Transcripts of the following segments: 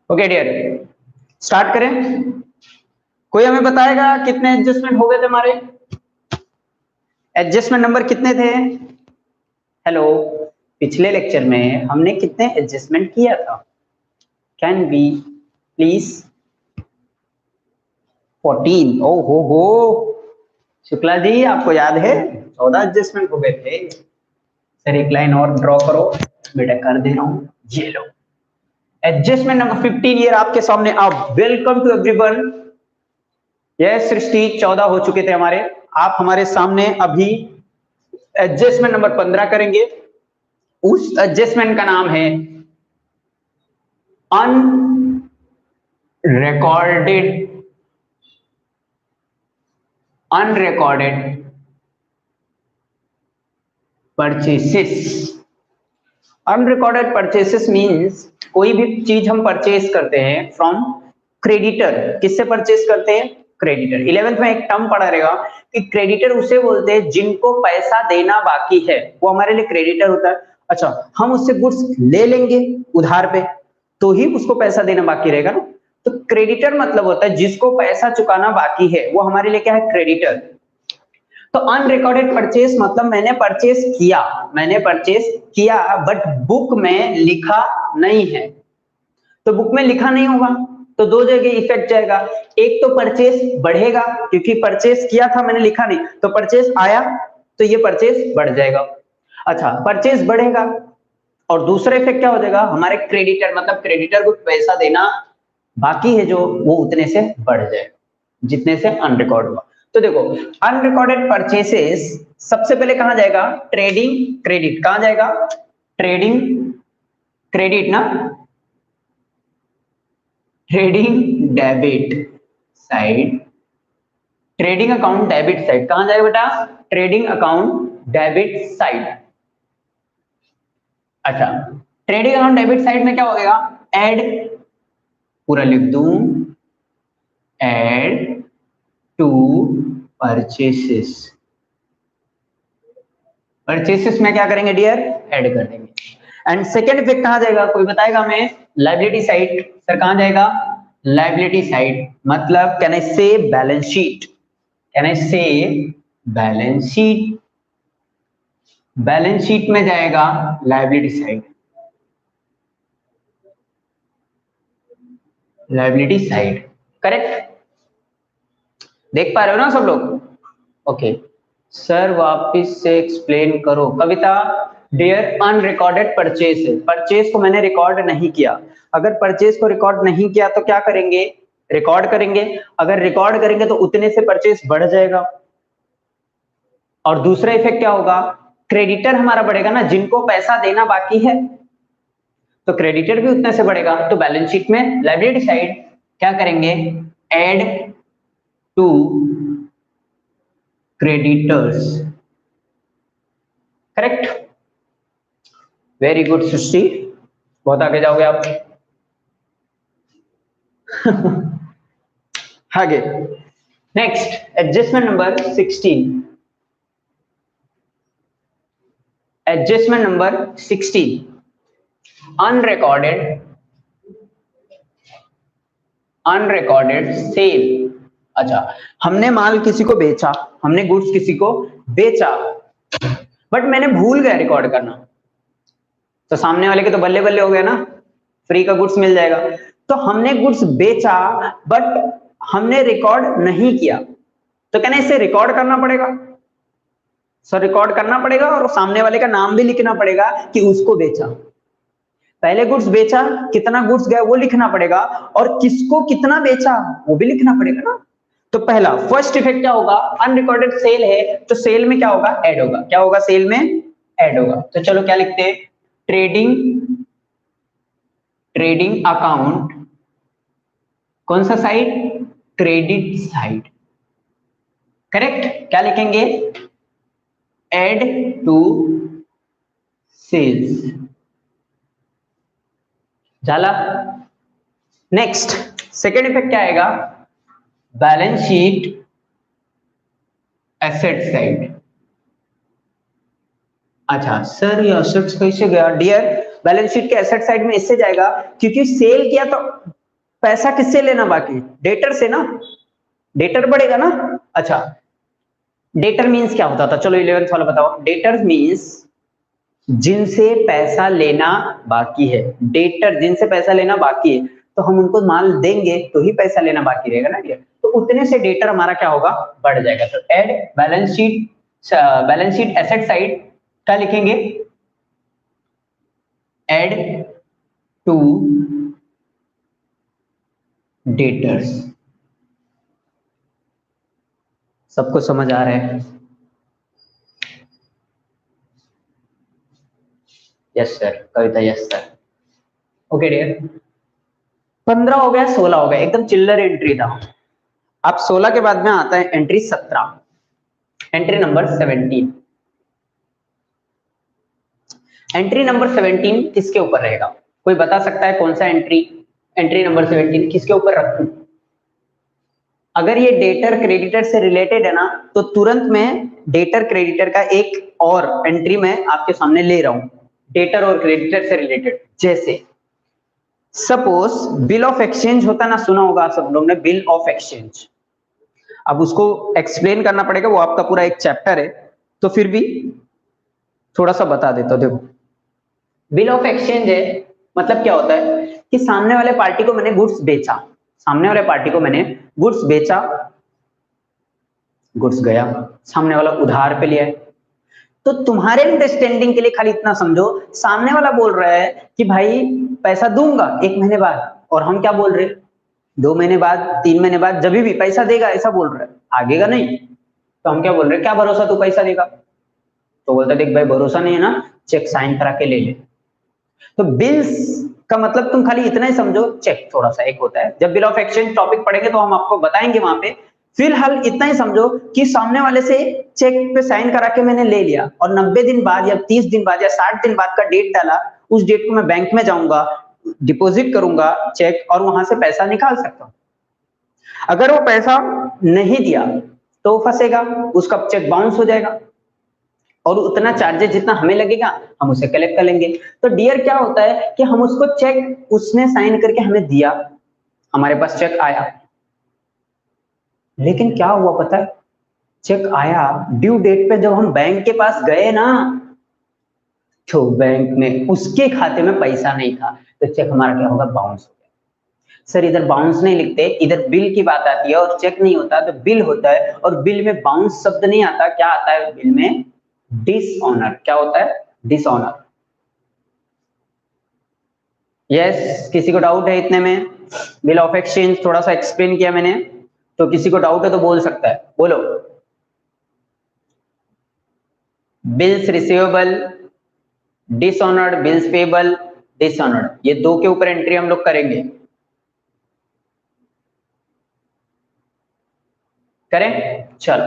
Okay dear, start करें। कोई हमें बताएगा कितने एडजस्टमेंट हो गए थे हमारे? एडजस्टमेंट नंबर कितने थे? हेलो, पिछले लेक्चर में हमने कितने एडजस्टमेंट किया था? Can be please? 14। ओ हो, शुक्ला जी आपको याद है 14 एडजस्टमेंट हो गए थे। सर एक लाइन और ड्रॉ करो, बेटा कर दे रहा हूं, ये लो एडजस्टमेंट नंबर 15 ईयर आपके सामने। अब वेलकम टू एवरीवन। यह सृष्टि 14 हो चुके थे हमारे, आप हमारे सामने अभी एडजस्टमेंट नंबर 15 करेंगे। उस एडजस्टमेंट का नाम है unrecorded purchases. Unrecorded purchases means कोई भी चीज हम परचेस करते हैं फ्रॉम क्रेडिटर। किससे परचेस करते हैं? क्रेडिटर। 11th में एक टर्म पढ़ा रहेगा कि क्रेडिटर उसे बोलते हैं जिनको पैसा देना बाकी है, वो हमारे लिए क्रेडिटर होता है। अच्छा, हम उससे गुड्स ले लेंगे उधार पे तो ही उसको पैसा देना बाकी रहेगा ना। तो क्रेडिटर मतलब होता है जिसको पैसा चुकाना बाकी है, वो हमारे लिए क्या है? क्रेडिटर। तो अनरिकॉर्डेड परचेस मतलब मैंने परचेस किया बट बुक में लिखा नहीं है। तो बुक में लिखा नहीं होगा तो दो जगह इफेक्ट जाएगा। एक तो परचेस बढ़ेगा क्योंकि परचेस किया था मैंने लिखा नहीं, तो परचेस आया तो ये परचेस बढ़ जाएगा। अच्छा, परचेस बढ़ेगा और दूसरा इफेक्ट क्या हो जाएगा? हमारे क्रेडिटर मतलब क्रेडिटर को पैसा देना बाकी है जो, वो उतने से बढ़ जाएगा जितने से अनरिकॉर्ड हुआ। तो देखो, अनरिकॉर्डेड परचेसेस सबसे पहले कहां जाएगा? Trading credit. कहां जाएगा? ट्रेडिंग क्रेडिट ना, trading debit side. Trading account debit side कहां जाएगा बेटा? Trading account debit side. अच्छा, ट्रेडिंग अकाउंट डेबिट साइड में क्या हो गया? ऐड, पूरा लिख दूं, ऐड टू परचेसेस। परचेसेस में क्या करेंगे डियर? ऐड कर देंगे। एंड सेकेंड इफेक्ट कहां जाएगा? कोई बताएगा हमें? Liability side. सर कहां जाएगा? लायबिलिटी साइड मतलब कैन आई से बैलेंस शीट। कैन आई से बैलेंस शीट। बैलेंस शीट में जाएगा liability side. Liability side correct. देख पा रहे हो ना सब लोग? ओके सर वापिस से एक्सप्लेन करो। कविता, डियर अनरिकॉर्डेड परचेस है, परचेस को मैंने रिकॉर्ड नहीं किया। अगर परचेस को रिकॉर्ड नहीं किया तो क्या करेंगे? रिकॉर्ड करेंगे। अगर रिकॉर्ड करेंगे तो उतने से परचेस बढ़ जाएगा और दूसरा इफेक्ट क्या होगा? क्रेडिटर हमारा बढ़ेगा ना, जिनको पैसा देना बाकी है तो क्रेडिटर भी उतने से बढ़ेगा। तो बैलेंस शीट में लायबिलिटी साइड क्या करेंगे? Add to creditors. Correct, very good Srishti, बहुत आगे जाओगे आप। आगे next adjustment number 16। Adjustment number 16 unrecorded sale. अच्छा, हमने माल किसी को बेचा, हमने गुड्स किसी को बेचा बट मैंने भूल गया रिकॉर्ड करना, तो सामने वाले के तो बल्ले बल्ले हो गया ना, फ्री का गुड्स मिल जाएगा। तो हमने गुड्स बेचा बट हमने रिकॉर्ड नहीं किया, तो कहना इसे रिकॉर्ड करना पड़ेगा। सर रिकॉर्ड करना पड़ेगा और सामने वाले का नाम भी लिखना पड़ेगा कि उसको बेचा। पहले गुड्स बेचा, कितना गुड्स गया वो लिखना पड़ेगा और किसको कितना बेचा वो भी लिखना पड़ेगा ना। तो पहला फर्स्ट इफेक्ट क्या होगा? अनरिकॉर्डेड सेल है तो सेल में क्या होगा? ऐड होगा। क्या होगा? सेल में ऐड होगा। तो चलो क्या लिखते हैं? ट्रेडिंग अकाउंट, कौन सा साइड? Credit side. करेक्ट, क्या लिखेंगे? Add to sales. झाला। नेक्स्ट सेकेंड इफेक्ट क्या आएगा? Balance sheet asset side. अच्छा सर ये एसेट्स कैसे गया? डियर बैलेंस शीट के एसेट साइड में इससे जाएगा क्योंकि सेल किया तो पैसा किससे लेना बाकी? डेटर से ना, डेटर बढ़ेगा ना। अच्छा, डेटर मीन्स क्या होता था? चलो 11th वाला बताओ। डेटर मीन्स जिनसे पैसा लेना बाकी है। डेटर जिनसे पैसा लेना बाकी है, तो हम उनको माल देंगे तो ही पैसा लेना बाकी रहेगा ना डियर। तो उतने से डेटर हमारा क्या होगा? बढ़ जाएगा। तो add balance sheet, balance sheet asset side क्या लिखेंगे? Add to debtors. सबको समझ आ रहा है? Yes sir, Kavita yes sir. Okay dear, 15 हो गया, 16 हो गया, एकदम चिल्लर एंट्री था। अब 16 के बाद में आता है entry 17, entry number 17। Entry number 17 किसके ऊपर रहेगा? कोई बता सकता है कौन सा एंट्री? एंट्री नंबर 17 किसके ऊपर रखूं? अगर ये डेटर क्रेडिटर से रिलेटेड है ना, तो तुरंत में डेटर क्रेडिटर का एक और एंट्री मैं आपके सामने ले रहा हूं, डेटर और क्रेडिटर से रिलेटेड। जैसे सपोज बिल ऑफ एक्सचेंज होता ना, सुना होगा आप सब लोग ने, बिल ऑफ एक्सचेंज। अब उसको एक्सप्लेन करना पड़ेगा, वो आपका पूरा एक चैप्टर है, तो फिर भी थोड़ा सा बता देता हूं। देखो, बिल ऑफ एक्सचेंज है, मतलब क्या होता है कि सामने वाले पार्टी को मैंने गुड्स बेचा, सामने वाले पार्टी को मैंने गुड्स बेचा, गुड्स गया, सामने वाला उधार पे लिया है। तो तुम्हारे अंडरस्टैंडिंग के लिए खाली इतना समझो, सामने वाला बोल रहा है कि भाई पैसा दूंगा 1 महीने बाद, और हम क्या बोल रहे हैं? 2 महीने बाद, 3 महीने बाद, जब भी पैसा देगा ऐसा बोल रहा है, आगेगा नहीं। तो हम क्या बोल रहे हैं? क्या भरोसा तू पैसा देगा? तो बोलता देख भाई, भरोसा नहीं है ना, चेक साइन करा के ले ले। तो बिल्स का मतलब तुम खाली इतना ही समझो, चेक थोड़ा सा एक होता है, जब बिल ऑफ एक्सचेंज टॉपिक पढ़ेंगे तो हम आपको बताएंगे वहां पे। फिलहाल इतना ही समझो कि सामने वाले से चेक पे साइन करा के मैंने ले लिया, और 90 दिन बाद या 30 दिन बाद या 60 दिन बाद का डेट डाला, उस डेट को मैं बैंक में जाऊंगा, डिपॉजिट करूंगा चेक, और वहां से पैसा निकाल सकता हूं। अगर वो पैसा नहीं दिया तो फंसेगा, उसका चेक बाउंस हो जाएगा, और उतना चार्जेस जितना हमें लगेगा हम उसे कलेक्ट कर लेंगे। तो डियर क्या होता है कि हम उसको चेक, उसने साइन करके हमें दिया, हमारे पास चेक आया, लेकिन क्या हुआ पता है? चेक आया ड्यू डेट पे, जब हम बैंक के पास गए ना, तो बैंक में उसके खाते में पैसा नहीं था, तो चेक हमारा क्या होगा? बाउंस हो गया। सर इधर बाउंस नहीं लिखते, इधर बिल की बात आती है, और चेक नहीं होता तो बिल होता है, और बिल में बाउंस शब्द नहीं आता, क्या आता है बिल में? डिसऑनर। क्या होता है? डिसऑनर। यस, किसी को डाउट है इतने में? बिल ऑफ एक्सचेंज थोड़ा सा एक्सप्लेन किया मैंने, तो किसी को डाउट है तो बोल सकता है, बोलो। Bills receivable, dishonoured, bills payable, dishonoured, ये दो के ऊपर एंट्री हम लोग करेंगे। करें? चलो,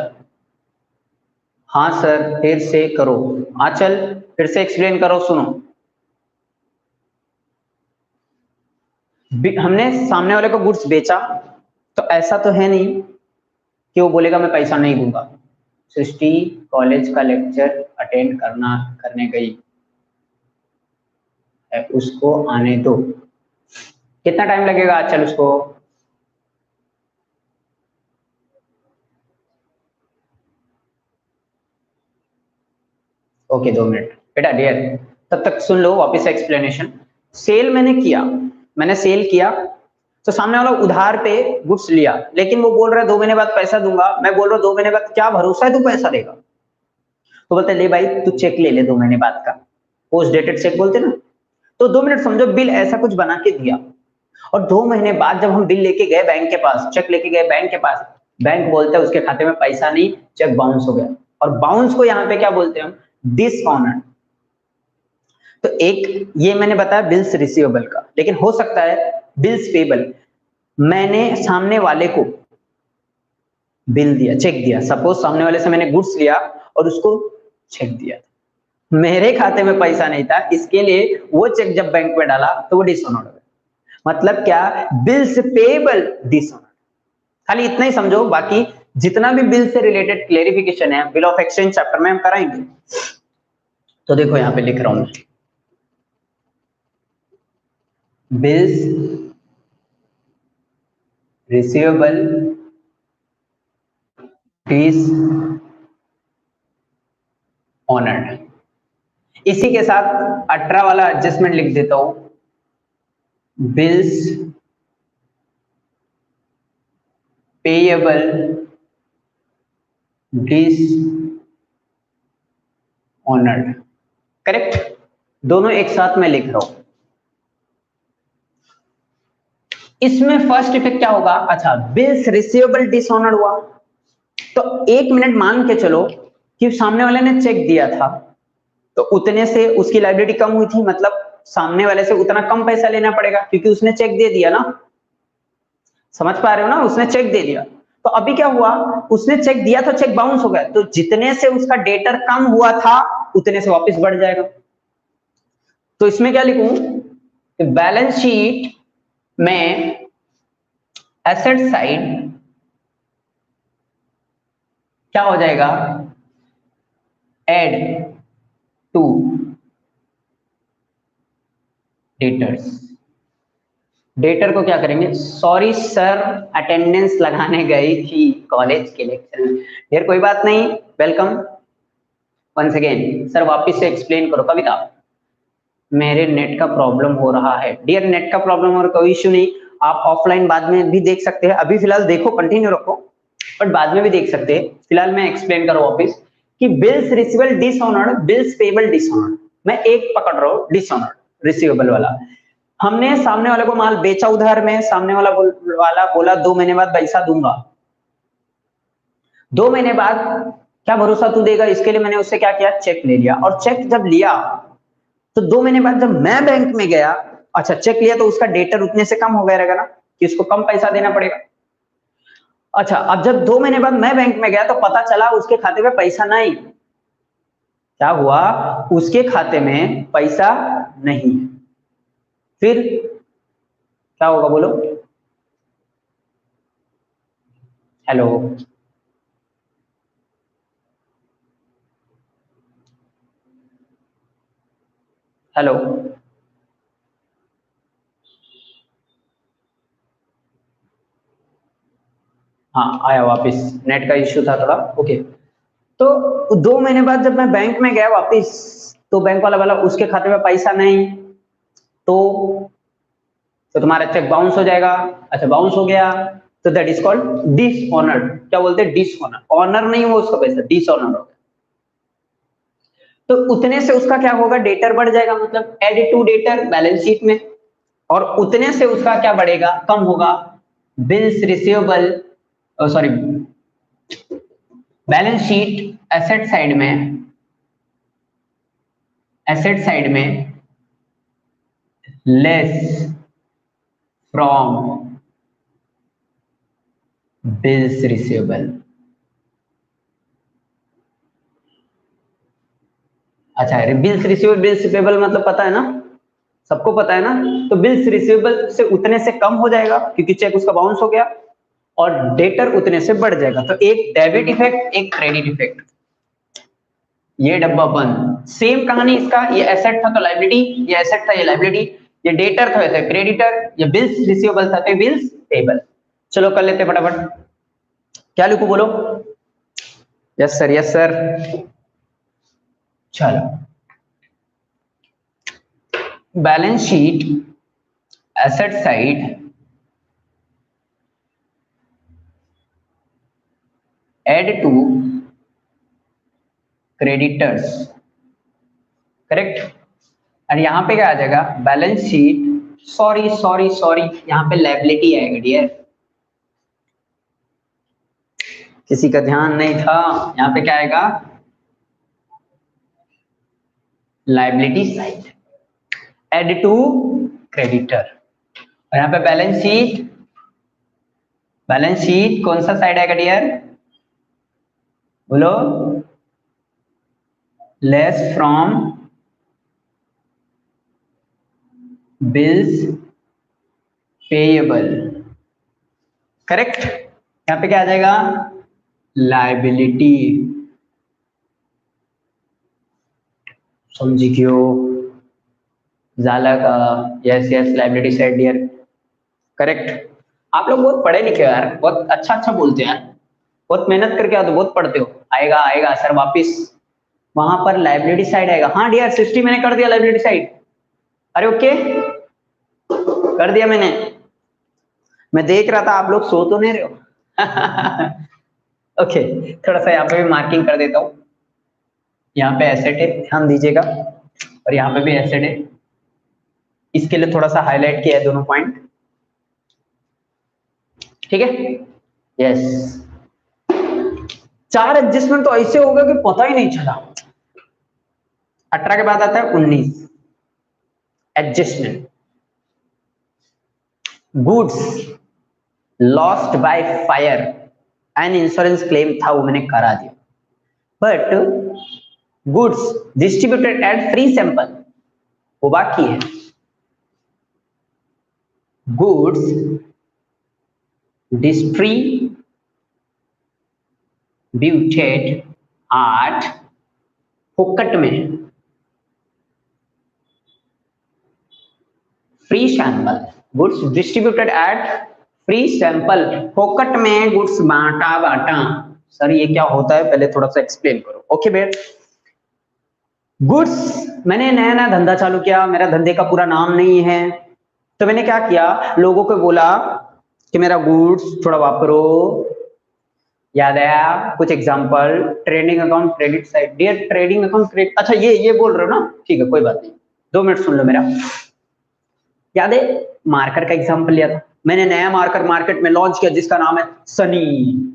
हाँ सर फिर से करो। आंचल फिर से एक्सप्लेन करो, सुनो। हमने सामने वाले को गुड्स बेचा, तो ऐसा तो है नहीं कि वो बोलेगा मैं पैसा नहीं दूंगा। सृष्टि कॉलेज का लेक्चर अटेंड करने गई है, उसको आने दो। कितना टाइम लगेगा आंचल उसको? ओके 2 मिनट बेटा डियर, तब तक सुन लो वापस एक्सप्लेनेशन। सेल मैंने किया, मैंने सेल किया, तो सामने वाला उधार पे गुड्स लिया, लेकिन वो बोल रहा है 2 महीने बाद पैसा दूंगा। मैं बोल रहा हूँ 2 महीने बाद क्या भरोसा है तू पैसा देगा? तो बोलते ले भाई तू चेक ले ले 2 महीने बाद का, पोस्ट डेटेड चेक बोलते ना। तो 2 मिनट समझो, बिल ऐसा कुछ बना के दिया, और 2 महीने बाद जब हम बिल लेके गए बैंक के पास, चेक लेके गए बैंक के पास, बैंक बोलता है उसके खाते में पैसा नहीं, चेक बाउंस हो गया। और बाउंस को यहाँ पे क्या बोलते हैं हम? डिसऑनर्ड। तो एक ये मैंने बताया बिल्स रिसीवेबल का, लेकिन हो सकता है बिल्स पेबल। मैंने सामने वाले को बिल दिया, चेक दिया, सपोज सामने वाले से मैंने गुड्स लिया और उसको चेक दिया, मेरे खाते में पैसा नहीं था, इसके लिए वो चेक जब बैंक में डाला तो वो डिसऑनर्ड हो गया। मतलब क्या? Bills payable dishonoured. खाली इतना ही समझो, बाकी जितना भी बिल से रिलेटेड क्लेरिफिकेशन है बिल ऑफ एक्सचेंज चैप्टर में हम कराएंगे। तो देखो यहां पे लिख रहा हूं, बिल्स रिसीवेबल डिस ऑनर्ड। इसी के साथ 18 वाला एडजस्टमेंट लिख देता हूं, bills payable dishonoured. Correct, दोनों एक साथ मैं लिख रहा हूं। इसमें फर्स्ट इफेक्ट क्या होगा? अच्छा, बिल्स रिसीवेबल डिसऑनर्ड हुआ, तो 1 मिनट मान के चलो कि सामने वाले ने चेक दिया था, तो उतने से उसकी लायबिलिटी कम हुई थी, मतलब सामने वाले से उतना कम पैसा लेना पड़ेगा क्योंकि उसने चेक दे दिया ना। समझ पा रहे हो ना? उसने चेक दे दिया, तो अभी क्या हुआ? उसने चेक दिया तो चेक बाउंस हो गया, तो जितने से उसका डेटर कम हुआ था उतने से वापस बढ़ जाएगा। तो इसमें क्या लिखूं कि बैलेंस शीट में एसेट साइड क्या हो जाएगा? Add to debtors. डेटर को क्या करेंगे? सॉरी सर, अटेंडेंस लगाने गई थी कॉलेज के लेक्चर में। यार कोई बात नहीं, वेलकम वंस अगेन। सर वापस से एक्सप्लेन करो। कविता, मेरे नेट का प्रॉब्लम हो रहा है। डियर, नेट का प्रॉब्लम और कोई इश्यू नहीं, आप ऑफलाइन बाद में भी देख सकते हैं। अभी फिलहाल देखो, कंटिन्यू रखो, बट बाद में भी देख सकते हैं। फिलहाल मैं एक्सप्लेन करूं वापस कि bills receivable dishonoured, bills payable dishonoured. मैं एक पकड़ रहा हूं, डिसऑनर्ड रिसीवेबल वाला। हमने सामने वाले को माल बेचा उधार में, सामने वाला बोला 2 महीने बाद पैसा दूंगा। 2 महीने बाद क्या भरोसा तू देगा, इसके लिए मैंने उससे क्या किया? चेक ले लिया, और चेक जब लिया तो 2 महीने बाद जब मैं बैंक में गया, अच्छा चेक लिया तो उसका डेटर उतने से कम हो गया रहेगा ना, कि उसको कम पैसा देना पड़ेगा। अच्छा, अब जब 2 महीने बाद मैं बैंक में गया तो पता चला उसके खाते में पैसा नहीं। क्या हुआ? उसके खाते में पैसा नहीं। फिर क्या होगा बोलो? हेलो, हेलो, हाँ आया वापस, नेट का इश्यू था थोड़ा। ओके, तो 2 महीने बाद जब मैं बैंक में गया वापस, तो बैंक वाला बोला उसके खाते में पैसा नहीं, तो तुम्हारा चेक बाउंस हो जाएगा। अच्छा, बाउंस हो गया तो दैट इज कॉल्ड डिसऑनर्ड। क्या बोलते हैं? डिसऑनर। ऑनर नहीं हुआ उसका पैसा, डिसऑनर हो गया। तो उतने से उसका क्या होगा? डेटर बढ़ जाएगा, मतलब add to debtor balance sheet में, और उतने से उसका क्या बढ़ेगा? कम होगा। Bills receivable, sorry, balance sheet asset side में, एसेट साइड में लेस फ्रॉम बिल्स रिसीवेबल। अच्छा, बिल्स रिसीवेबल, बिल्स पेबल मतलब पता है ना, सबको पता है ना। तो बिल्स रिसीवेबल से उतने से कम हो जाएगा क्योंकि चेक उसका बाउंस हो गया, और डेटर उतने से बढ़ जाएगा। तो एक डेबिट इफेक्ट, एक क्रेडिट इफेक्ट। ये डब्बा बंद। सेम कहानी इसका, ये एसेट था तो लायबिलिटी, ये एसेट था ये लायबिलिटी, ये डेटर था वैसे क्रेडिटर, ये बिल्स रिसीवेबल था तो बिल्स पेबल। चलो कर लेते फटाफट। क्या लिखूं बोलो? Yes sir, yes sir. चलो, balance sheet asset side add to creditors. Correct. और यहां पे क्या आ जाएगा? Balance sheet, sorry sorry sorry, यहां पे लायबिलिटी आएगा डियर, किसी का ध्यान नहीं था। यहां पे क्या आएगा? Liability side add to creditor. और यहां पे बैलेंस शीट, बैलेंस शीट कौन सा साइड आएगा डियर? बोलो। Less from bills payable. Correct. यहां पे क्या आ जाएगा? लायबिलिटी। समझी क्यों? जाला का, yes yes, liability side dear. Correct. आप लोग बहुत पढ़े लिखे हो यार, बहुत अच्छा अच्छा बोलते हैं यार, बहुत मेहनत करके आओ तो बहुत पढ़ते हो। आएगा आएगा सर वापिस, वहां पर लाइब्रेरी साइड आएगा। हाँ डियर 60 मैंने कर दिया लाइब्रेरी साइड। अरे ओके कर दिया मैंने। मैं देख रहा था आप लोग सो तो नहीं रहे हो। ओके थोड़ा सा यहाँ पे भी मार्किंग कर देता हूँ। यहाँ पे एसेट है, ध्यान दीजिएगा, और यहाँ पे भी एसेट है। इसके लिए थोड़ा सा हाईलाइट किया है दोनों पॉइंट, ठीक है। यस 4 एडजस्टमेंट तो ऐसे होगा कि पता ही नहीं चला। 18 के बाद आता है 19 adjustment. Goods lost by fire and insurance claim था, वो मैंने करा दिया। But goods distributed at free sample वो बाकी है। गुड्स डिस्ट्रीब्यूटेड एट फोकट में free sample, goods distributed at free sample, फोकट में गुड्स बांटा। सर ये क्या होता है, पहले थोड़ा सा एक्सप्लेन करो। ओके बेट, गुड्स मैंने नया नया धंधा चालू किया, मेरा धंधे का पूरा नाम नहीं है, तो मैंने क्या किया, लोगों को बोला कि मेरा गुड्स थोड़ा वापरो। याद आया कुछ example, trading account credit side. Dear trading account credit, अच्छा ये बोल रहे हो ना, ठीक है कोई बात नहीं, 2 मिनट सुन लो मेरा। याद है मार्कर का एग्जांपल लिया था मैंने, नया मार्कर मार्केट में लॉन्च किया जिसका नाम है सनी।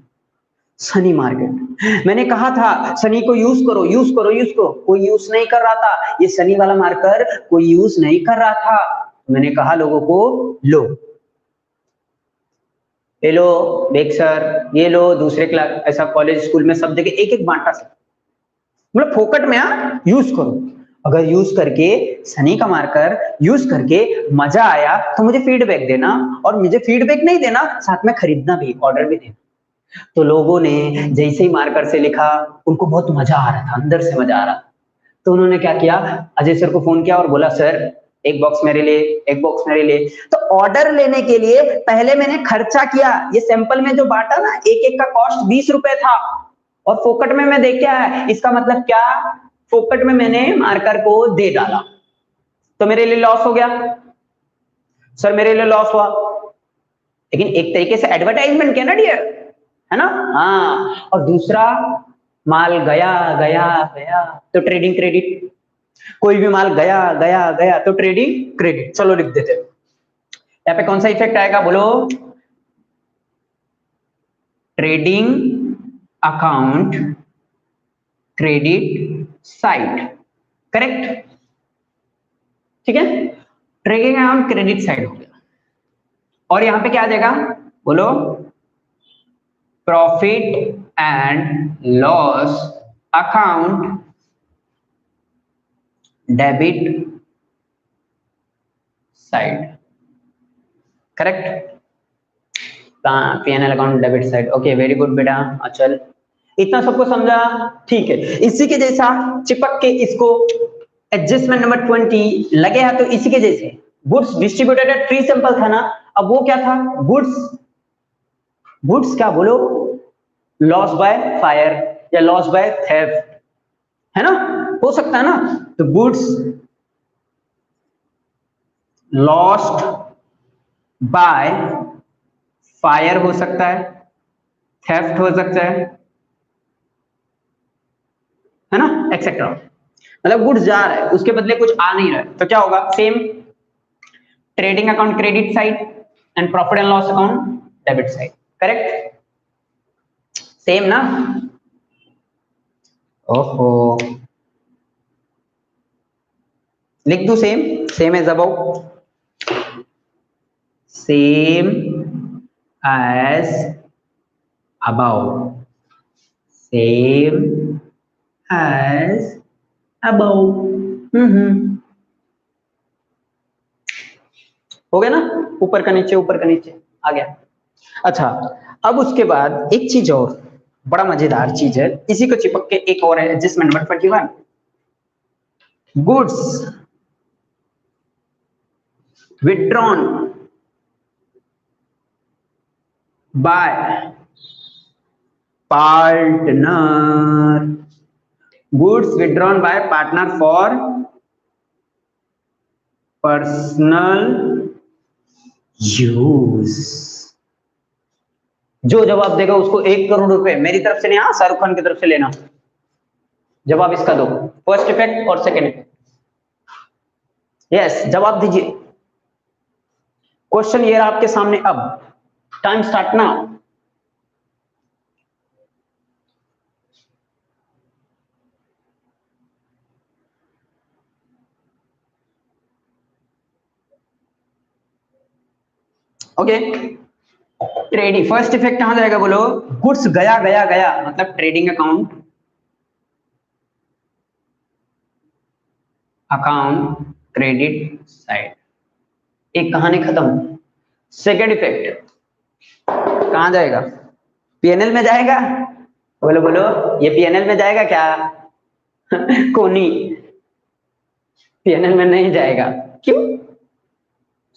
सनी मार्केट, मैंने कहा था सनी को यूज करो यूज करो यूज करो, कोई यूज नहीं कर रहा था, ये सनी वाला मार्कर कोई यूज नहीं कर रहा था। मैंने कहा लोगों को लो ये लो देख सर, ये लो दूसरे क्लास, ऐसा कॉलेज स्कूल में सब जगह एक एक बांटा सर, मतलब फोकट में यूज करो। अगर यूज करके सनी का मार्कर यूज करके मजा आया तो मुझे फीडबैक देना, और मुझे फीडबैक नहीं देना साथ में खरीदना भी, ऑर्डर भी देना। तो लोगों ने जैसे ही मार्कर से लिखा उनको बहुत मजा आ रहा था, अंदर से मजा आ रहा था, तो उन्होंने क्या किया, अजय सर को फोन किया और बोला सर एक बॉक्स मेरे लिए, एक बॉक्स मेरे लिए। तो ऑर्डर लेने के लिए पहले मैंने खर्चा किया, ये सैंपल में जो बांटा ना एक एक का कॉस्ट 20 रुपए था, और फोकट में मैं देख क्या है, इसका मतलब क्या, फोकट में मैंने मार्कर को दे डाला, तो मेरे लिए लॉस हो गया। सर मेरे लिए लॉस हुआ, लेकिन एक तरीके से एडवर्टाइजमेंट किया ना डियर, है ना। हाँ, और दूसरा माल गया गया गया तो ट्रेडिंग क्रेडिट, कोई भी माल गया गया गया तो ट्रेडिंग क्रेडिट। चलो लिख देते, यहाँ पे कौन सा इफेक्ट आएगा बोलो, trading account credit side, correct, ठीक है। ट्रेडिंग अकाउंट क्रेडिट साइड हो गया, और यहां पे क्या आ जाएगा बोलो, profit and loss account debit side, correct. PNL account debit side, okay very good बेटा अचल, इतना सबको समझा, ठीक है। इसी के जैसा चिपक के इसको एडजस्टमेंट नंबर 20 लगे है, तो इसी के जैसे goods distributed at free sample था ना, अब वो क्या था, गुड्स क्या बोलो, लॉस बाय फायर या लॉस बाय थेफ्ट, है ना, हो सकता है ना। तो गुड्स लॉस्ट बाय फायर हो सकता है, थेफ्ट हो सकता है ना, एक्सेट्रा। मतलब गुड्स जा रहा है उसके बदले कुछ आ नहीं रहा है, तो क्या होगा, same trading account credit side and profit and loss account debit side, correct, same ना। ओहो लिख दू same, same as above, same as above, same as above, हो गया ना, ऊपर का नीचे ऊपर का नीचे आ गया। अच्छा अब उसके बाद एक चीज और बड़ा मजेदार चीज है, इसी को चिपक के एक और है adjustment number 21, goods withdrawn bye partner, goods withdrawn bye partner for personal use. जो जवाब देगा उसको 1 करोड़ रुपए मेरी तरफ से नहीं, हाँ शाहरुख खान की तरफ से लेना। जवाब इसका दो, फर्स्ट इफेक्ट और सेकंड इफेक्ट। यस, जवाब दीजिए। क्वेश्चन ये रहा आपके सामने, अब time start now. Okay, trading first effect कहां जाएगा बोलो? गुड्स गया गया गया मतलब trading account, account credit side, एक कहानी खत्म। सेकेंड इफेक्ट कहां जाएगा? पीएनएल में जाएगा? बोलो बोलो, ये पीएनएल में जाएगा क्या? कोनी, पीएनएल में नहीं जाएगा। क्यों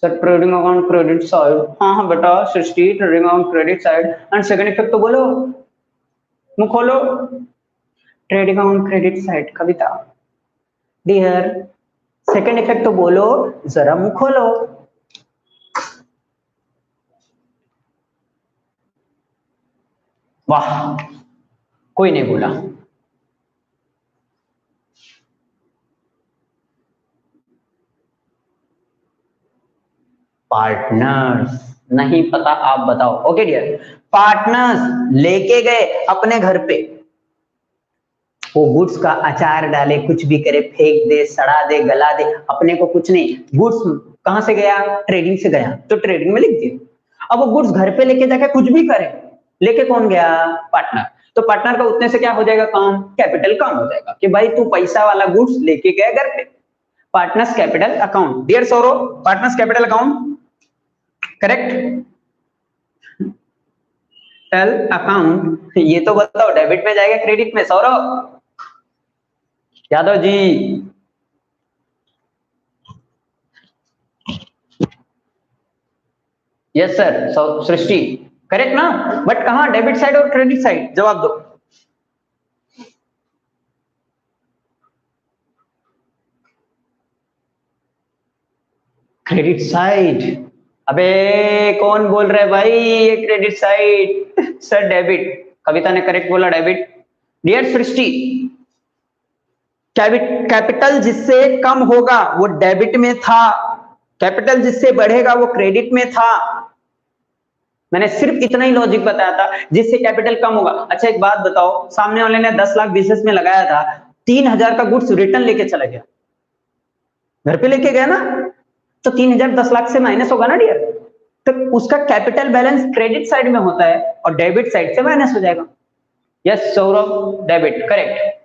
sir? Trading account credit side, हाँ हाँ बेटा Srishti, trading account credit side and second effect तो बोलो, मुंह खोलो। Trading account credit side, Kavita dear, second effect तो बोलो, जरा मुंह खोलो। वाह, कोई नहीं बोला। पार्टनर्स नहीं पता, आप बताओ। ओके डियर, पार्टनर्स लेके गए अपने घर पे, वो गुड्स का अचार डाले, कुछ भी करे, फेंक दे, सड़ा दे, गला दे, अपने को कुछ नहीं। गुड्स कहां से गया? ट्रेडिंग से गया, तो ट्रेडिंग में लिख दिया। अब वो गुड्स घर पे लेके जाके कुछ भी करे, लेके कौन गया? पार्टनर। तो पार्टनर का उतने से क्या हो जाएगा काम? कैपिटल कम हो जाएगा कि भाई तू पैसा वाला गुड्स लेके गया घर पे। Partners capital account, dear Saurabh, partners capital account correct. Tell account, ये तो बताओ डेबिट में जाएगा क्रेडिट में? Saurabh Yadav ji, yes sir, Srishti correct ना? बट कहां, डेबिट साइड और क्रेडिट साइड? जवाब दो। Credit side? अबे कौन बोल रहा है भाई ये credit side? Sir debit, Kavita ने करेक्ट बोला डेबिट। डियर सृष्टि, कैपिटल जिससे कम होगा वो डेबिट में था, कैपिटल जिससे बढ़ेगा वो क्रेडिट में था। मैंने सिर्फ इतना ही लॉजिक बताया था, जिससे कैपिटल कम होगा। अच्छा एक बात बताओ, सामने वाले ने 10 लाख बिजनेस में लगाया था, 3,000 का गुड्स रिटर्न लेके चला गया, घर पे लेके गया ना, तो 3,000 10 लाख से माइनस होगा ना डियर। तो उसका कैपिटल बैलेंस क्रेडिट साइड में होता है और डेबिट साइड से माइनस हो जाएगा। Yes Saurabh, debit correct.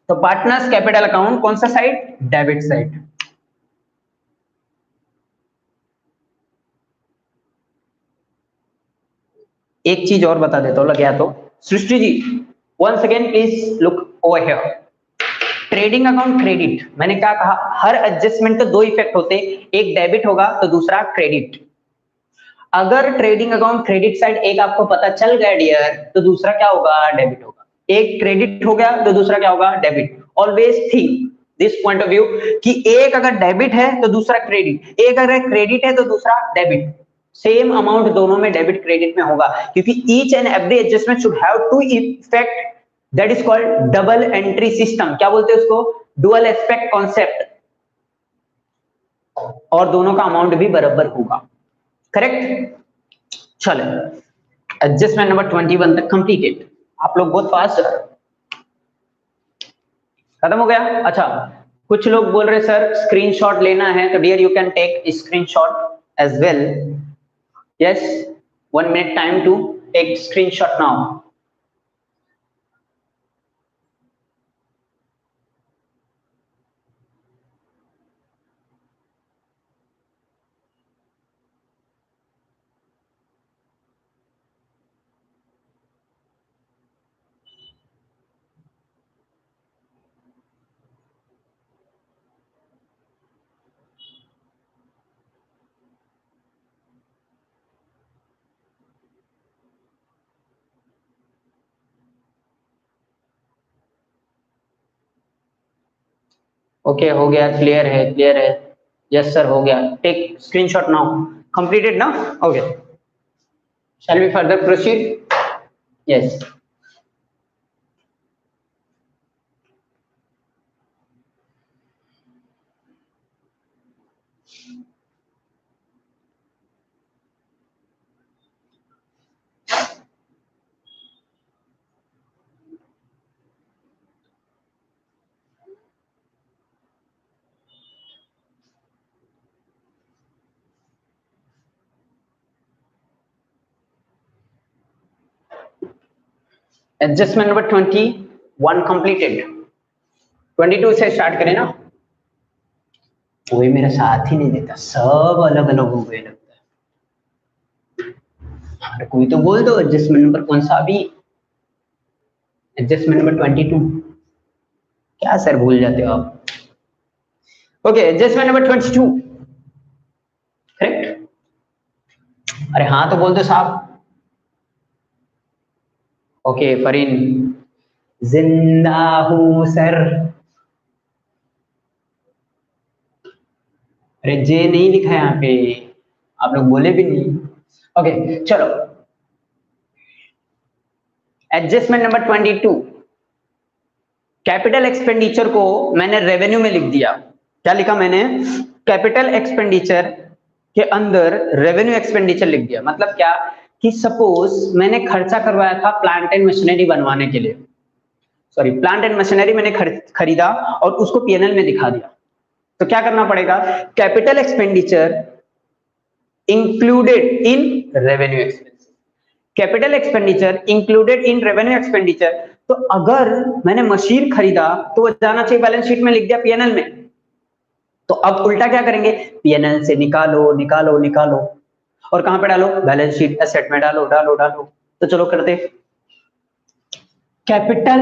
तो पार्टनर्स कैपिटल अकाउंट कौन सा साइड? Debit side. एक चीज और बता देता हूं, लग गया तो। Srishti ji once again please look over here. Trading account credit, मैंने क्या कहा? हर एडजस्टमेंट के दो इफेक्ट होते हैं, एक डेबिट होगा तो दूसरा क्रेडिट। अगर ट्रेडिंग अकाउंट क्रेडिट साइड एक आपको पता चल गया डियर, तो दूसरा क्या होगा? डेबिट होगा। एक क्रेडिट हो गया तो दूसरा क्या होगा? Debit. Always think this point of view कि एक अगर डेबिट है तो दूसरा क्रेडिट, एक अगर क्रेडिट है तो दूसरा डेबिट। सेम अमाउंट दोनों में डेबिट क्रेडिट में होगा, क्योंकि each and every adjustment should have two effect, that is called double entry system. क्या बोलते हैं उसको? Dual aspect concept. और दोनों का अमाउंट भी बराबर होगा, करेक्ट। चलो, एडजस्टमेंट नंबर 21 तक कंप्लीटेड। आप लोग बहुत फास्ट, खत्म हो गया। अच्छा, कुछ लोग बोल रहे सर स्क्रीनशॉट लेना है, तो dear you can take screenshot as well. Yes, 1 minute time to take screenshot now. Okay हो गया, क्लियर है, क्लियर है, यस सर हो गया, टेक स्क्रीनशॉट नाउ, कंप्लीटेड ना, okay, shall we further proceed, yes. Adjustment number 21 completed, 22 से start करें ना, कोई मेरा साथ ही नहीं देता, सब अलग अलग हो गए लगता है। अरे कोई तो बोल दो एडजस्टमेंट नंबर कौन सा अभी, एडजस्टमेंट नंबर 22, क्या सर भूल जाते हो आप। ओके एडजस्टमेंट नंबर 22 करेक्ट, अरे हाँ तो बोल दो साहब। ओके फरीन, जिंदा हूँ सर, अरे जे नहीं लिखा है यहाँ पे, आप लोग बोले भी नहीं। ओके चलो, एडजस्टमेंट नंबर 22, कैपिटल एक्सपेंडिचर को मैंने रेवेन्यू में लिख दिया। क्या लिखा मैंने, कैपिटल एक्सपेंडिचर के अंदर रेवेन्यू एक्सपेंडिचर लिख दिया। मतलब क्या कि सपोज मैंने खर्चा करवाया था प्लांट एंड मशीनरी बनवाने के लिए, सॉरी प्लांट एंड मशीनरी मैंने खरीदा और उसको पीएनएल में दिखा दिया, तो क्या करना पड़ेगा, capital expenditure included in revenue expenses, capital expenditure included in revenue expenditure. तो अगर मैंने मशीन खरीदा तो वो जाना चाहिए बैलेंस शीट में, लिख दिया पीएनएल में। तो अब उल्टा क्या करेंगे, पीएनएल से निकालो निकालो निकालो और कहां पे डालो, बैलेंस शीट एसेट में डालो डालो डालो। तो चलो करते, capital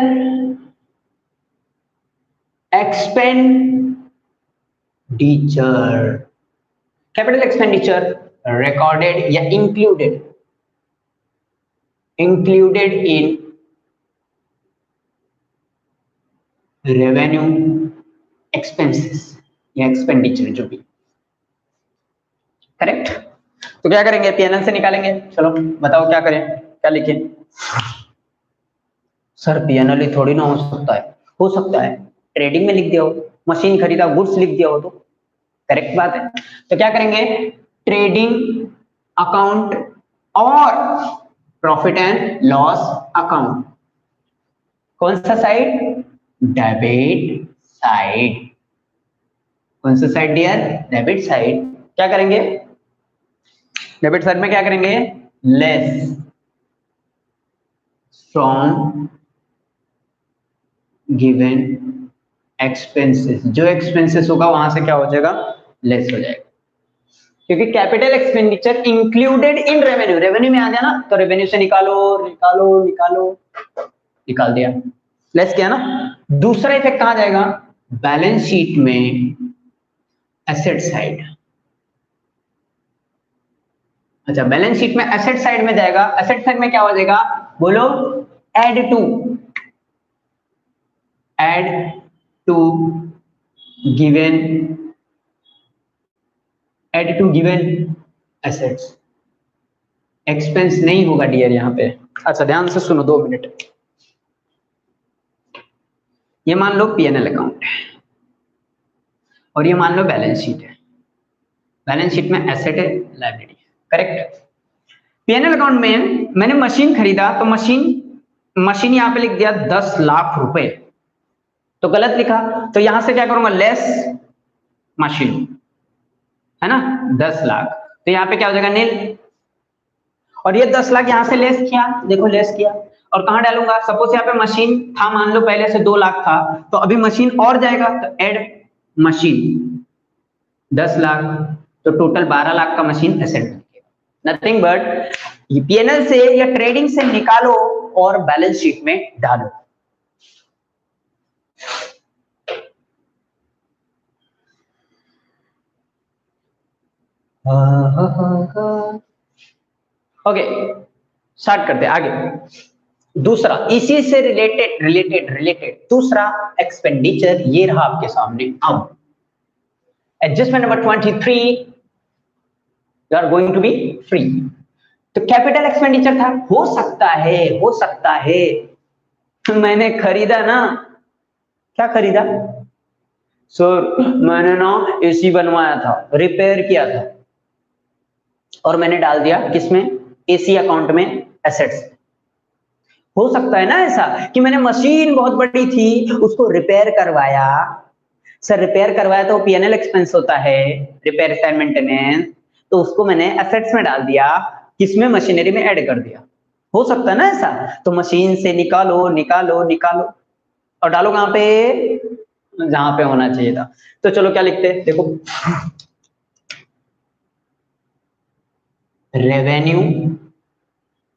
expenditure, capital expenditure recorded या included, included in revenue expenses या एक्सपेंडिचर जो भी, करेक्ट। तो क्या करेंगे, पीएनएल से निकालेंगे। चलो बताओ क्या करें, क्या लिखें। सर पीएनएल ही थोड़ी ना हो सकता है, हो सकता है ट्रेडिंग में लिख दिया हो, मशीन खरीदा गुड्स लिख दिया हो तो करेक्ट बात है। तो क्या करेंगे, ट्रेडिंग अकाउंट और प्रॉफिट एंड लॉस अकाउंट, कौन सा साइड, डेबिट साइड, कौन सा साइड डियर, डेबिट साइड। क्या करेंगे, डेबिट साइड में क्या करेंगे, लेस फ्रॉम गिवन एक्सपेंसेस, जो एक्सपेंसेस होगा वहां से क्या हो जाएगा, लेस हो जाएगा, क्योंकि capital expenditure included in revenue, revenue में आ गया ना, तो रेवेन्यू से निकालो निकालो निकालो, निकाल दिया, लेस किया ना। दूसरा इफेक्ट कहां जाएगा, बैलेंस शीट में एसेट साइड, अच्छा बैलेंस शीट में एसेट साइड में जाएगा, एसेट साइड में क्या हो जाएगा, बोलो, add to, add to given, add to given assets, expense नहीं होगा डियर यहाँ पे। अच्छा ध्यान से सुनो 2 मिनट, ये मान लो पीएनएल अकाउंट है और ये मान लो बैलेंस शीट है, बैलेंस शीट में एसेट है लायबिलिटी है, करेक्ट। पीएनएल अकाउंट में मैंने मशीन खरीदा, तो मशीन यहाँ पे लिख दिया 10 लाख रुपए, तो गलत लिखा, तो यहां से क्या करूंगा, लेस मशीन, है ना 10 लाख, तो यहाँ पे क्या हो जाएगा, नील। और ये 10 लाख यहां से लेस किया, देखो लेस किया, और कहां डालूंगा, सपोज यहाँ पे मशीन था, मान लो पहले से 2 लाख था, तो अभी मशीन और जाएगा, तो एड मशीन 10 लाख, तो टोटल 12 लाख का मशीन एसेट बनेगा। नथिंग बट पीएनएल से या ट्रेडिंग से निकालो और बैलेंस शीट में डालो। ओके स्टार्ट करते हैं आगे। दूसरा इसी से रिलेटेड दूसरा एक्सपेंडिचर ये रहा आपके सामने। अब adjustment number 23, you are going to be free. तो कैपिटल एक्सपेंडिचर था, हो सकता है मैंने खरीदा ना, क्या खरीदा सर, मैंने ना एसी बनवाया था, रिपेयर किया था, और मैंने डाल दिया किसमें, एसी अकाउंट में, एसेट्स। हो सकता है ना ऐसा कि मैंने मशीन बहुत बड़ी थी उसको रिपेयर करवाया, सर रिपेयर करवाया तो पीएनएल एक्सपेंस होता है, रिपेयर एंड मेंटेनेंस, तो उसको मैंने एसेट्स में डाल दिया, किसमें, मशीनरी में ऐड कर दिया। हो सकता है ना ऐसा, तो मशीन से निकालो निकालो निकालो और डालो कहां पे, जहां पे होना चाहिए था। तो चलो क्या लिखते हैं, देखो revenue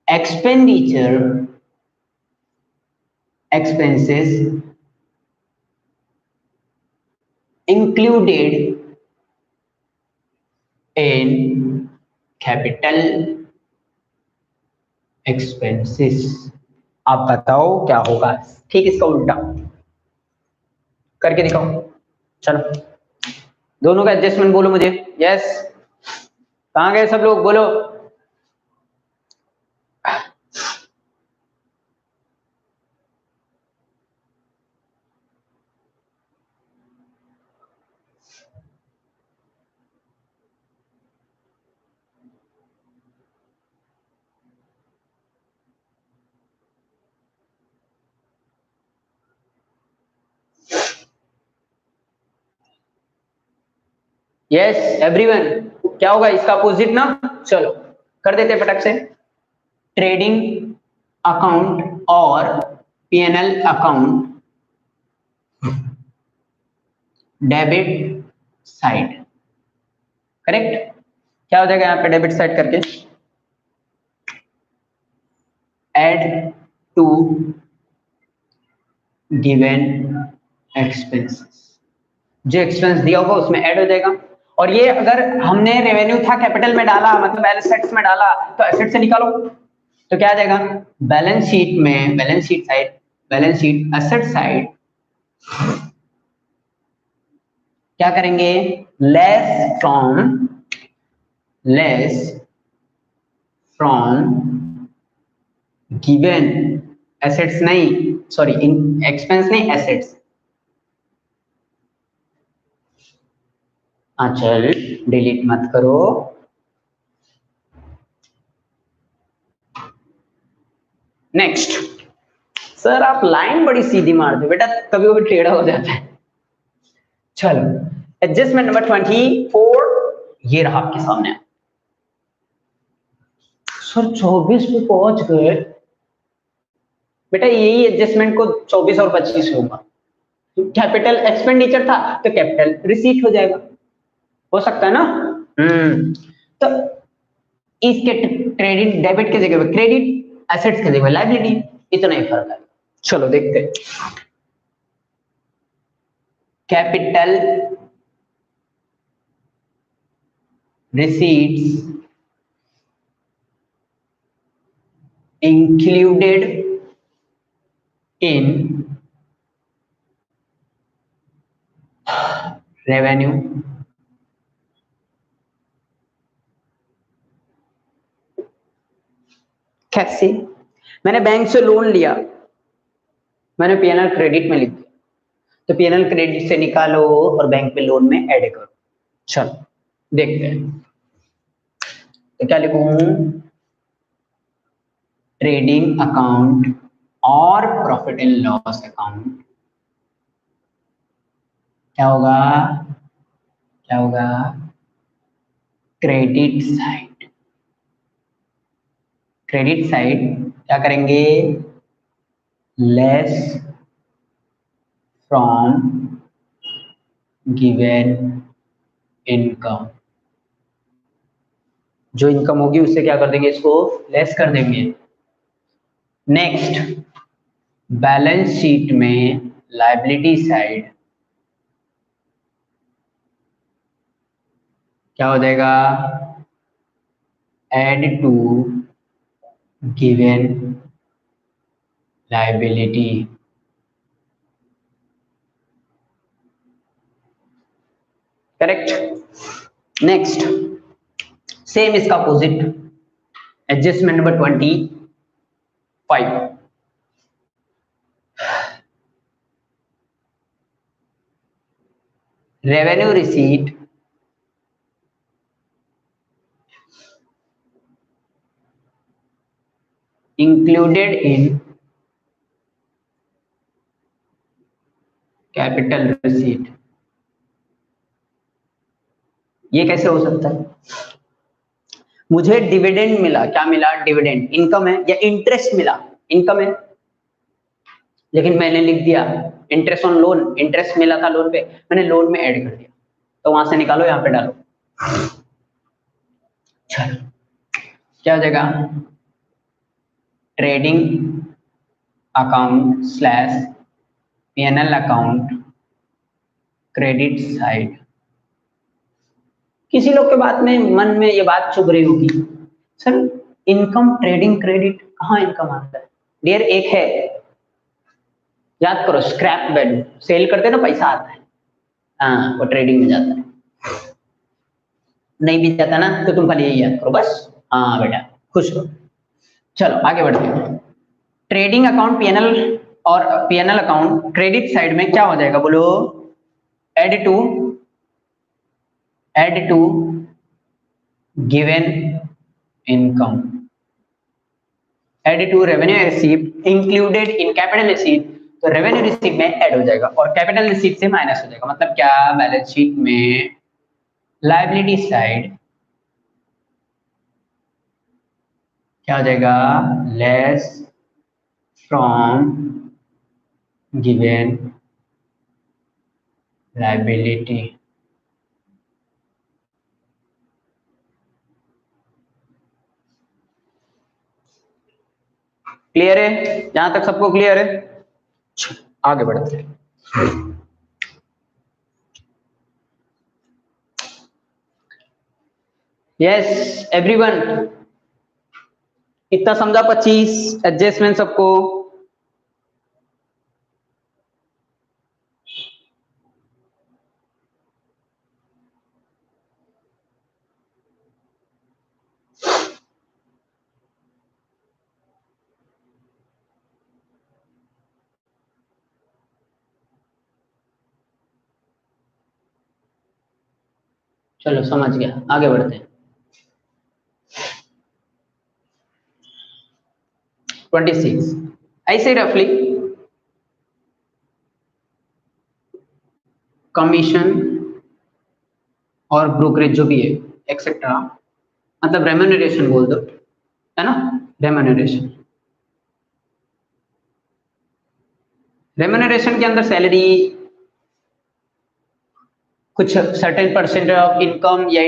expenditure expenses included in capital expenses। आप बताओ क्या होगा, ठीक इसका उल्टा करके दिखाओ। चलो दोनों का एडजस्टमेंट बोलो मुझे। यस, कहां गए सब लोग, बोलो। यस एवरीवन, क्या होगा इसका अपोजिट ना, चलो कर देते हैं फटक से। ट्रेडिंग अकाउंट और PNL account debit side, correct. क्या हो जाएगा यहाँ पे डेबिट साइड करके, एड टू गिवन एक्सपेंसेस, जो एक्सपेंस दिया होगा उसमें ऐड हो जाएगा। और ये अगर हमने रेवेन्यू था कैपिटल में डाला, मतलब एसेट्स में डाला, तो एसेट से निकालो तो क्या आ जाएगा, बैलेंस शीट में, balance sheet side, balance sheet asset side क्या करेंगे, लेस फ्रॉम गिवन एसेट्स, नहीं सॉरी एक्सपेंस नहीं एसेट्स। चल डिलीट मत करो, नेक्स्ट। सर आप लाइन बड़ी सीधी मारते हो बेटा, कभी कभी टेढ़ा हो जाता है। चलो एडजस्टमेंट नंबर 24 ये रहा आपके सामने। सर 24 पे पहुंच गए बेटा, यही एडजस्टमेंट को 24 और 25 होगा। कैपिटल एक्सपेंडिचर था तो कैपिटल रिसीट हो जाएगा, हो सकता है ना। तो इसके क्रेडिट डेबिट की जगह पे क्रेडिट, एसेट्स की जगह पे लायबिलिटी, इतना ही फर्क है। चलो देखते हैं, capital receipts included in revenue कैसे, मैंने बैंक से लोन लिया, मैंने पीएनएल क्रेडिट में लिख दिया, तो पीएनएल क्रेडिट से निकालो और बैंक पे लोन में ऐड करो। चलो देखते हैं, तो क्या लिखूं, ट्रेडिंग अकाउंट और प्रॉफिट एंड लॉस अकाउंट, क्या होगा, क्या होगा, क्रेडिट साइड, क्रेडिट साइड क्या करेंगे, लेस फ्रॉम गिवन इनकम, जो इनकम होगी उससे क्या कर देंगे, इसको लेस कर देंगे। नेक्स्ट बैलेंस शीट में लायबिलिटी साइड क्या हो जाएगा, add to given liability. Correct. Next, same इसका opposite, adjustment number 25, revenue receipt included in capital receipt. ये कैसे हो सकता है? मुझे डिविडेंड मिला, क्या मिला? डिविडेंड, इनकम है, या इंटरेस्ट मिला, इनकम है, लेकिन मैंने लिख दिया इंटरेस्ट ऑन लोन, इंटरेस्ट मिला था लोन पे, मैंने लोन में ऐड कर दिया, तो वहां से निकालो, यहाँ पे डालो। चलो क्या हो जाएगा? Trading account slash PNL account credit side. किसी लोग के बात में मन में ये बात चुभ रही होगी, सर इनकम ट्रेडिंग क्रेडिट कहाँ इनकम आता है? डियर, एक है, याद करो, स्क्रैप वैल्यू, सेल करते ना पैसा आता है, हाँ वो ट्रेडिंग में जाता है। नहीं भी जाता ना तो तुम खाली यही याद करो बस, हाँ बेटा खुश हो। चलो आगे बढ़ते हैं। ट्रेडिंग अकाउंट पीएनएल और पीएनएल अकाउंट क्रेडिट साइड में क्या हो जाएगा बोलो? Add to given income, add to revenue received included in capital receipt, तो रेवेन्यू रिसीट में ऐड हो जाएगा और कैपिटल रिसीट से माइनस हो जाएगा। मतलब क्या? बैलेंस शीट में लायबिलिटी साइड क्या हो जाएगा? Less from given liability. Clear है? यहां तक सबको क्लियर है? आगे बढ़ते हैं। यस एवरीवन, इतना समझा? 25 एडजस्टमेंट सबको? चलो समझ गया, आगे बढ़ते हैं। 26 ऐसे रफली कमीशन और ब्रोकरेज जो भी है एक्सेट्रा, मतलब रेम्यूनरेशन बोल दो, है ना? रेम्यूनरेशन, रेम्यूनरेशन के अंदर सैलरी, कुछ सर्टेन परसेंट ऑफ इनकम या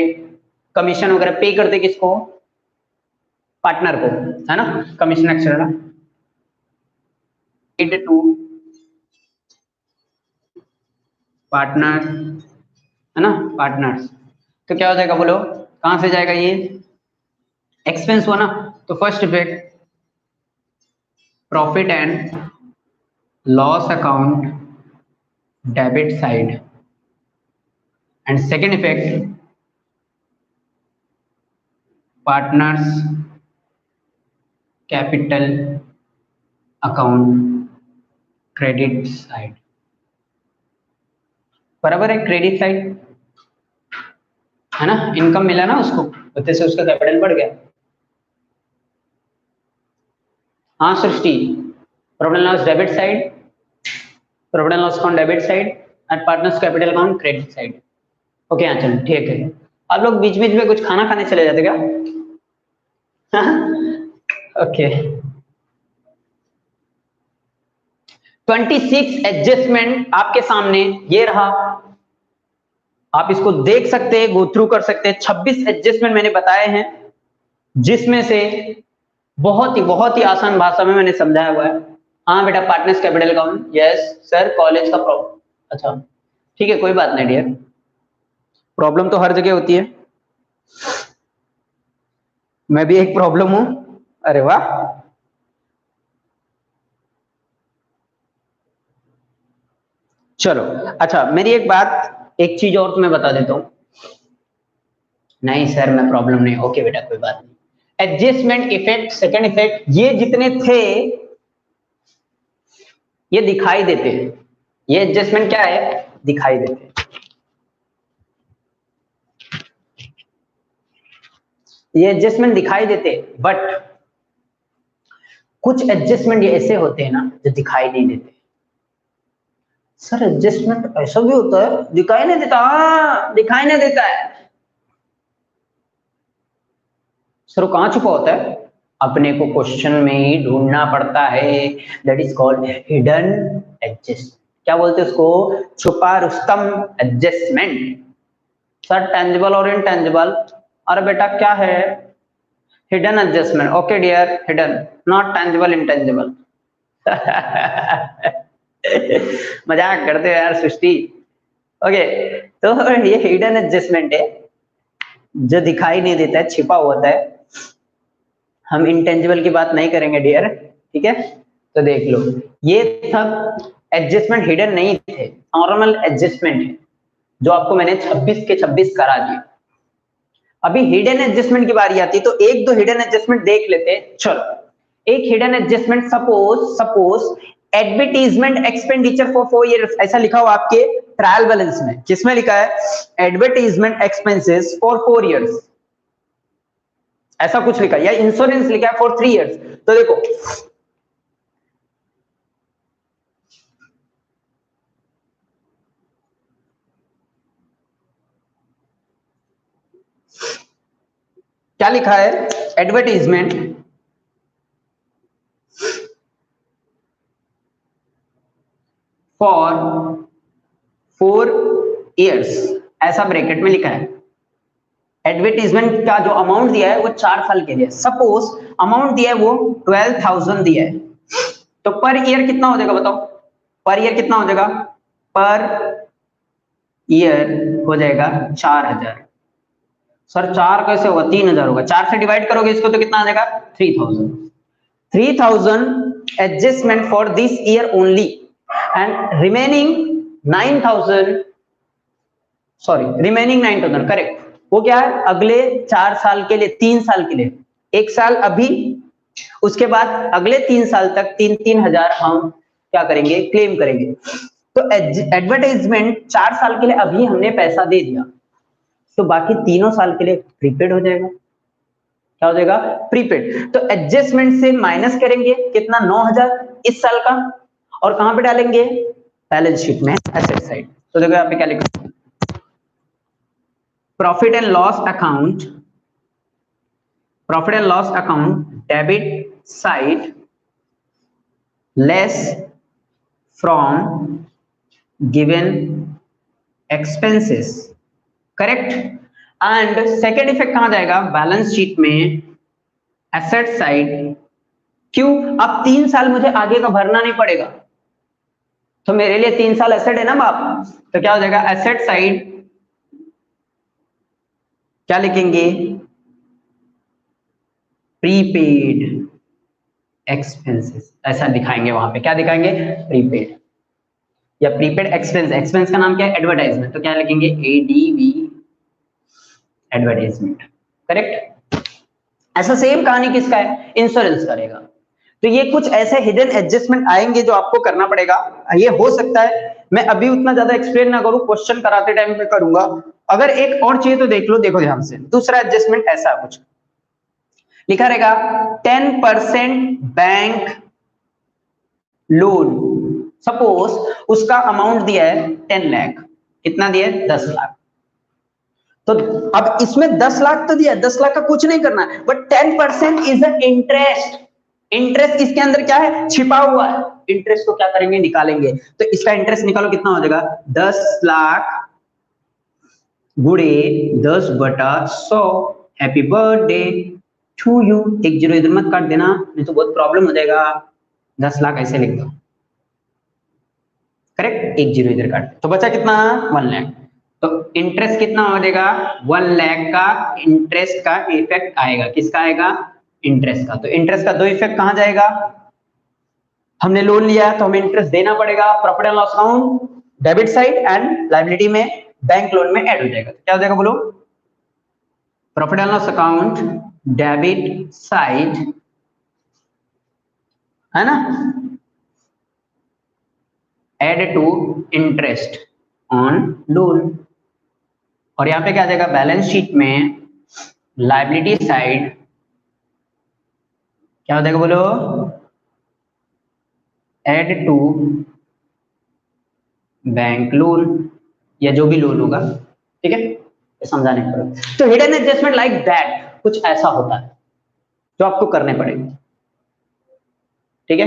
कमीशन वगैरह पे करते किसको? पार्टनर को, है ना? कमीशन एक्स्ट्रा टू पार्टनर, है ना? पार्टनर्स, तो क्या हो जाएगा बोलो? कहां से जाएगा ये? एक्सपेंस हुआ ना, तो first effect profit and loss account debit side, and second effect partners capital account credit side. बराबर है? क्रेडिट साइड है ना, इनकम मिला ना उसको, उससे से उसका कैपिटल बढ़ गया। हाँ Srishti, profit and loss debit side, profit and loss account debit side and partners capital account credit side. Okay हाँ चलो ठीक है। आप लोग बीच बीच में कुछ खाना खाने चले जाते क्या? ओके। 26 एडजस्टमेंट आपके सामने ये रहा, आप इसको देख सकते हैं, गो थ्रू कर सकते हैं। 26 एडजस्टमेंट मैंने बताए हैं, जिसमें से बहुत ही आसान भाषा में मैंने समझाया हुआ है। हाँ बेटा, partners capital account, yes sir college का प्रॉब्लम, अच्छा ठीक है कोई बात नहीं डियर, प्रॉब्लम तो हर जगह होती है, मैं भी एक प्रॉब्लम हूं। अरे वाह, चलो अच्छा, मेरी एक बात, एक चीज और तुम्हें बता देता हूँ। नहीं सर मैं प्रॉब्लम नहीं, ओके बेटा कोई बात नहीं। एडजस्टमेंट इफेक्ट, सेकंड इफेक्ट, ये जितने थे ये दिखाई देते हैं। ये एडजस्टमेंट क्या है, दिखाई देते हैं। ये एडजस्टमेंट दिखाई देते, बट कुछ एडजस्टमेंट ये ऐसे होते हैं ना जो दिखाई नहीं देते। सर एडजस्टमेंट ऐसा भी होता है दिखाई नहीं देता? हाँ दिखाई नहीं देता है। सर वो कहां छुपा होता है? अपने को क्वेश्चन में ही ढूंढना पड़ता है। That is called hidden adjust. क्या बोलते हैं उसको? छुपा रुस्तम एडजस्टमेंट। सर टेंजिबल और इनटेंजिबल? अरे बेटा क्या है? Hidden adjustment. Okay dear, hidden, not tangible intangible. मजाक करते हो यार सृष्टि। ओके, तो ये हिडन एडजस्टमेंट है जो दिखाई नहीं देता है, छिपा होता है। हम इंटेंजिबल की बात नहीं करेंगे डियर, ठीक है? तो देख लो, ये सब एडजस्टमेंट हिडन नहीं थे, नॉर्मल एडजस्टमेंट है जो आपको मैंने 26 के 26 करा दिए। अभी हिडन एडजस्टमेंट की बारी आती है, तो एक दो हिडन एडजस्टमेंट देख लेते हैं। चलो, एक hidden adjustment, suppose advertisement expenditure for 4 years, ऐसा लिखा हुआ आपके ट्रायल बैलेंस में। किसमें लिखा है? एडवर्टीजमेंट एक्सपेंसेस फॉर 4 इयर्स, ऐसा कुछ लिखा है, या इंश्योरेंस लिखा है फॉर 3 इयर्स। तो देखो क्या लिखा है? एडवर्टीजमेंट फॉर 4 इयर्स, ऐसा ब्रैकेट में लिखा है। एडवर्टीजमेंट का जो अमाउंट दिया है वो 4 साल के लिए। सपोज अमाउंट दिया है वो 12,000 दिया है, तो पर ईयर कितना हो जाएगा बताओ? पर ईयर कितना हो जाएगा? पर ईयर हो जाएगा 4,000। सर 4 कैसे होगा? 3,000 होगा। 4 से डिवाइड करोगे इसको तो कितना आ जाएगा? 3,000। 3,000 adjustment for this year only, and remaining 9,000, sorry remaining 9,000 correct. वो क्या है? अगले 4 साल के लिए, 3 साल के लिए, 1 साल अभी, उसके बाद अगले 3 साल तक 3,000 हम क्या करेंगे? क्लेम करेंगे। तो एडवर्टाइजमेंट 4 साल के लिए अभी हमने पैसा दे दिया, तो बाकी तीनों साल के लिए प्रीपेड हो जाएगा। क्या हो जाएगा? प्रीपेड। तो एडजस्टमेंट से माइनस करेंगे कितना? 9,000 इस साल का, और कहां पे डालेंगे? बैलेंस शीट में, एसेट साइड। तो देखो यहाँ पे क्या लिखा? Profit and loss account, profit and loss account debit side lace from given expenses, correct. And second effect कहां जाएगा? बैलेंस शीट में, एसेट साइड। क्यों? अब 3 साल मुझे आगे का भरना नहीं पड़ेगा, तो मेरे लिए 3 साल एसेट है ना बाप। तो क्या हो जाएगा? एसेट साइड क्या लिखेंगे? प्रीपेड एक्सपेंसेस, ऐसा दिखाएंगे वहां पे। क्या दिखाएंगे? प्रीपेड या प्रीपेड एक्सपेंस। एक्सपेंस का नाम क्या है? एडवर्टाइजमेंट। तो क्या लिखेंगे? ADV, advertisement, correct. ऐसा सेम कहानी किसका है? इंश्योरेंस करेगा। तो ये कुछ ऐसे हिडन एडजस्टमेंट आएंगे जो आपको करना पड़ेगा। ये हो सकता है मैं अभी उतना ज्यादा एक्सप्लेन ना करूं, क्वेश्चन कराते टाइम पे करूंगा। अगर एक और चाहिए तो देख लो, देखो ध्यान से। दूसरा एडजस्टमेंट ऐसा कुछ लिखा रहेगा, 10% बैंक लोन। सपोज उसका अमाउंट दिया है 10 लाख। कितना दिया है? 10 लाख। तो अब इसमें 10 लाख तो दिया, 10 लाख का कुछ नहीं करना है, but 10% is the interest. Interest इसके अंदर क्या है? छिपा हुआ है। इंटरेस्ट को क्या करेंगे? निकालेंगे। तो इसका इंटरेस्ट निकालो, कितना हो जाएगा? 10 लाख गुणे 10/100। Happy birthday to you. एक जीरो इधर मत काट देना, नहीं तो बहुत प्रॉब्लम हो जाएगा। 10 लाख ऐसे लिख दो, करेक्ट। एक जीरो इधर काट, तो बचा कितना? 1 लाख। तो इंटरेस्ट कितना हो जाएगा? 1 लाख का इंटरेस्ट का इफेक्ट आएगा। किसका आएगा? इंटरेस्ट का। तो इंटरेस्ट का 2 इफेक्ट कहां जाएगा? हमने लोन लिया है तो हमें इंटरेस्ट देना पड़ेगा, profit and loss account debit side and liability में बैंक लोन में ऐड हो जाएगा। क्या हो जाएगा बोलो? Profit and loss account debit side है ना, add to interest on loan, और यहां पे क्या आ जाएगा बैलेंस शीट में लायबिलिटी साइड क्या हो जाएगा बोलो? एड टू बैंक लोन या जो भी लोन होगा, ठीक है, ये समझाने का। तो हिडन एडजस्टमेंट लाइक दैट कुछ ऐसा होता है जो आपको करने पड़ेंगे, ठीक है।